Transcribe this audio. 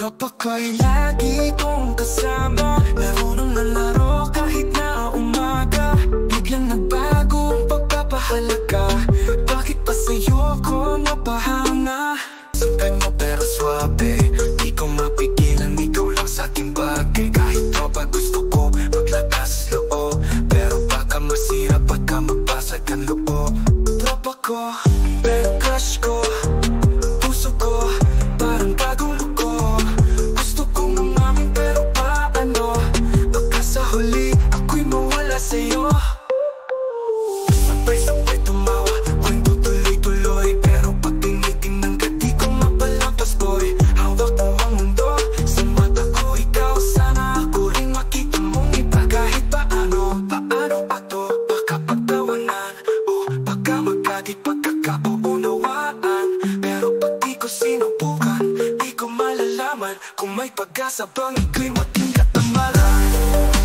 Kapag ko'y lagi kong kasama, laro ng nalaro kahit na umaga. Biglang nagbago ang pagpapahalaga. Bakit pa sa'yo ko napahanga? Saktan mo pero swabe, di ko mapigilan, ikaw lang sa'king bagay. Kahit tropa gusto ko maglakas loob, pero baka masira pagka magbasag ang loob. Tropa ko, pero crush ko, puso ko, parang bagong luko. Gusto kong umamin pero paano? Baka sa huli ako'y mawala sa'yo. Sabay-sabay tumawa, kwento tuloy-tuloy, pero pag tinitingnan ka di ko mapalampas boy. Hawak mo ang mundo sa mata ko, ikaw sana ako rin makita mong iba. Kahit paano, paano pa to? Baka pagtawanan o baka magkadit pagkakaunawaan. Pero pag di ko sinubukan, di ko malalaman kung may pag-asa bang ika'y mati.